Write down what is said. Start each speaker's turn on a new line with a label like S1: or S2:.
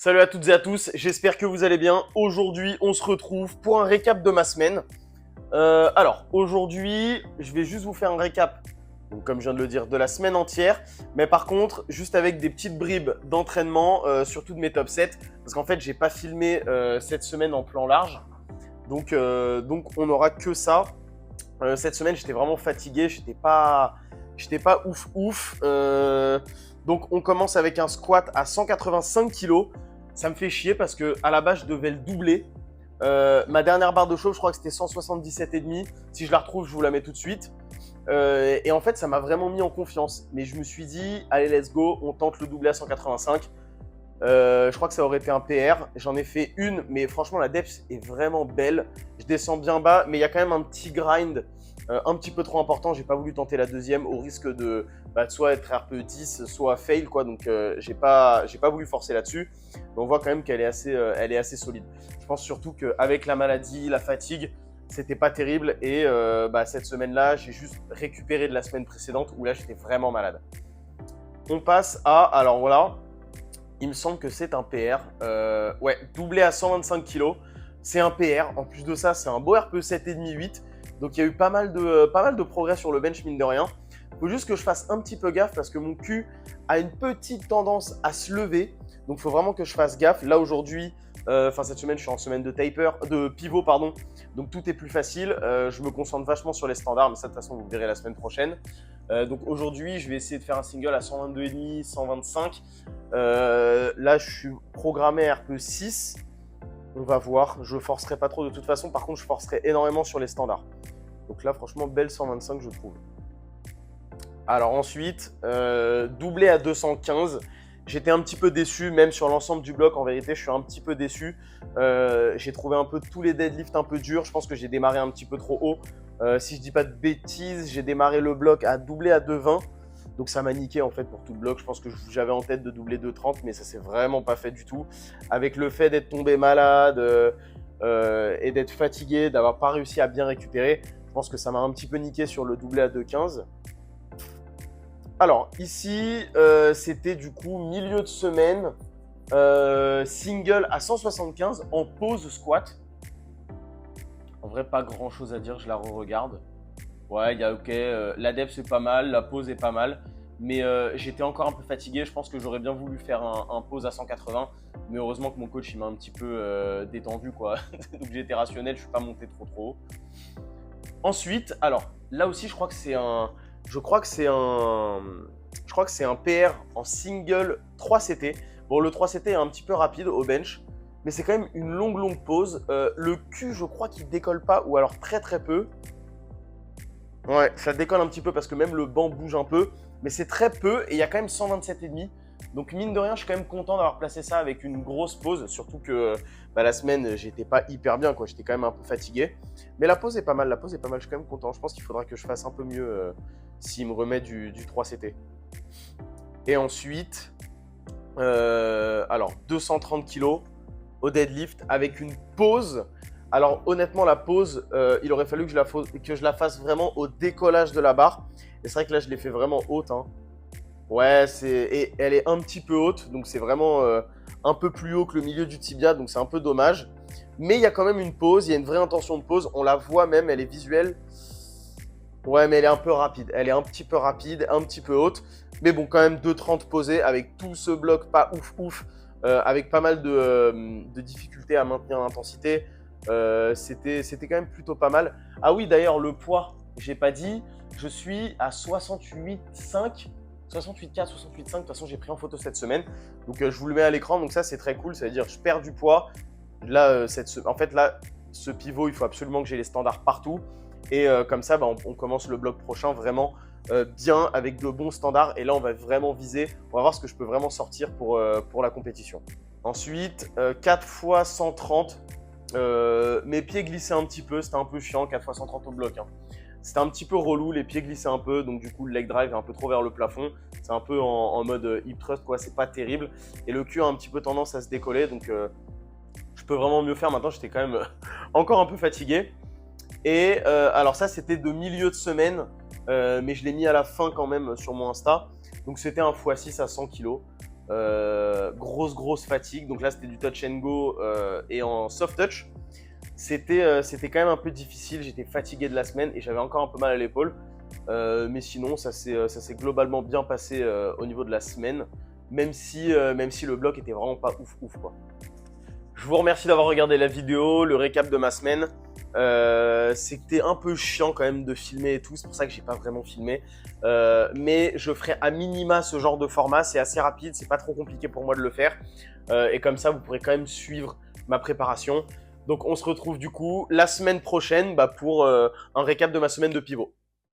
S1: Salut à toutes et à tous, j'espère que vous allez bien. Aujourd'hui, on se retrouve pour un récap de ma semaine. Alors, aujourd'hui, je vais juste vous faire un récap, donc, comme je viens de le dire, de la semaine entière. Mais par contre, juste avec des petites bribes d'entraînement, surtout de mes top 7. Parce qu'en fait, j'ai pas filmé cette semaine en plan large. Donc on n'aura que ça. Cette semaine, j'étais vraiment fatigué, j'étais pas ouf. Donc on commence avec un squat à 185 kg. Ça me fait chier parce que à la base, je devais le doubler. Ma dernière barre de chauffe, je crois que c'était 177,5. Si je la retrouve, je vous la mets tout de suite. Et en fait, ça m'a vraiment mis en confiance. Mais je me suis dit, allez, let's go, on tente le doublé à 185. Je crois que ça aurait été un PR. J'en ai fait une, mais franchement, la depth est vraiment belle. Je descends bien bas, mais il y a quand même un petit grind un petit peu trop important. J'ai pas voulu tenter la deuxième au risque de soit être RPE10, soit fail, quoi. Donc, j'ai pas voulu forcer là-dessus. Mais on voit quand même qu'elle est assez solide. Je pense surtout qu'avec la maladie, la fatigue, c'était pas terrible. Et cette semaine-là, j'ai juste récupéré de la semaine précédente où là, j'étais vraiment malade. On passe à, alors voilà, il me semble que c'est un PR. Ouais, doublé à 125 kg. C'est un PR. En plus de ça, c'est un beau RPE 7,5-8. Donc il y a eu pas mal de progrès sur le bench, mine de rien. Il faut juste que je fasse un petit peu gaffe parce que mon cul a une petite tendance à se lever. Donc il faut vraiment que je fasse gaffe. Là aujourd'hui, cette semaine, je suis en semaine de pivot, pardon. Donc tout est plus facile. Je me concentre vachement sur les standards, mais ça de toute façon, vous verrez la semaine prochaine. Donc aujourd'hui, je vais essayer de faire un single à 122,5, 125. Là, je suis programmé RPE 6. On va voir. Je ne forcerai pas trop de toute façon. Par contre, je forcerai énormément sur les standards. Donc là, franchement, belle 125, je trouve. Alors ensuite, doublé à 215. J'étais un petit peu déçu, même sur l'ensemble du bloc. En vérité, je suis un petit peu déçu. J'ai trouvé un peu tous les deadlifts un peu durs. Je pense que j'ai démarré un petit peu trop haut. Si je dis pas de bêtises, j'ai démarré le bloc à doubler à 2,20. Donc ça m'a niqué en fait pour tout le bloc. Je pense que j'avais en tête de doubler 2,30, mais ça s'est vraiment pas fait du tout. Avec le fait d'être tombé malade et d'être fatigué, d'avoir pas réussi à bien récupérer, je pense que ça m'a un petit peu niqué sur le doublé à 2,15. Alors ici, c'était du coup milieu de semaine, single à 175 en pause squat. En vrai, pas grand chose à dire, je la re-regarde. Ouais, il y a ok, la depth c'est pas mal, la pause est pas mal, mais j'étais encore un peu fatigué. Je pense que j'aurais bien voulu faire un pause à 180, mais heureusement que mon coach il m'a un petit peu détendu, quoi. Donc j'ai été rationnel, je suis pas monté trop haut. Ensuite, alors là aussi, je crois que c'est un PR en single 3CT. Bon, le 3CT est un petit peu rapide au bench, mais c'est quand même une longue pause. Le cul, je crois qu'il décolle pas, ou alors très peu. Ouais, ça décolle un petit peu parce que même le banc bouge un peu, mais c'est très peu et il y a quand même 127,5. Donc mine de rien, je suis quand même content d'avoir placé ça avec une grosse pause, surtout que la semaine, j'étais pas hyper bien, quoi. J'étais quand même un peu fatigué. Mais la pause est pas mal, je suis quand même content. Je pense qu'il faudra que je fasse un peu mieux s'il me remet du 3CT. Et ensuite, alors 230 kg au deadlift avec une pause. Alors honnêtement, la pause, il aurait fallu que je la fasse vraiment au décollage de la barre. Et c'est vrai que là, je l'ai fait vraiment haute, hein. Ouais, et elle est un petit peu haute, donc c'est vraiment un peu plus haut que le milieu du tibia, donc c'est un peu dommage. Mais il y a quand même une pause, il y a une vraie intention de pause. On la voit même, elle est visuelle. Ouais, mais elle est un peu rapide. Elle est un petit peu rapide, un petit peu haute. Mais bon, quand même 2,30 posé avec tout ce bloc pas ouf, avec pas mal de difficultés à maintenir l'intensité. C'était quand même plutôt pas mal. Ah oui, d'ailleurs, le poids, j'ai pas dit. Je suis à 68,5. 68,4, 68,5. De toute façon, j'ai pris en photo cette semaine. Donc, je vous le mets à l'écran. Donc, ça, c'est très cool. Ça veut dire que je perds du poids. Là, ce pivot, il faut absolument que j'ai les standards partout. Et comme ça, on commence le bloc prochain vraiment bien, avec de bons standards. Et là, on va vraiment viser. On va voir ce que je peux vraiment sortir pour la compétition. Ensuite, 4 fois 130. Mes pieds glissaient un petit peu. C'était un peu chiant, 4 fois 130 au bloc, hein. C'était un petit peu relou, les pieds glissaient un peu, donc du coup le leg drive est un peu trop vers le plafond. C'est un peu en mode hip thrust, quoi, c'est pas terrible. Et le cul a un petit peu tendance à se décoller, donc je peux vraiment mieux faire. Maintenant, j'étais quand même encore un peu fatigué. Et alors ça, c'était de milieu de semaine, mais je l'ai mis à la fin quand même sur mon Insta. Donc c'était un x6 à 100 kg. Grosse fatigue. Donc là, c'était du touch and go et en soft touch. C'était quand même un peu difficile. J'étais fatigué de la semaine et j'avais encore un peu mal à l'épaule. Mais sinon, ça s'est globalement bien passé au niveau de la semaine. Même si le bloc était vraiment pas ouf quoi. Je vous remercie d'avoir regardé la vidéo, le récap de ma semaine. C'était un peu chiant quand même de filmer et tout, c'est pour ça que j'ai pas vraiment filmé. Mais je ferai à minima ce genre de format, c'est assez rapide, c'est pas trop compliqué pour moi de le faire. Et comme ça, vous pourrez quand même suivre ma préparation. Donc on se retrouve du coup la semaine prochaine pour un récap de ma semaine de pivot.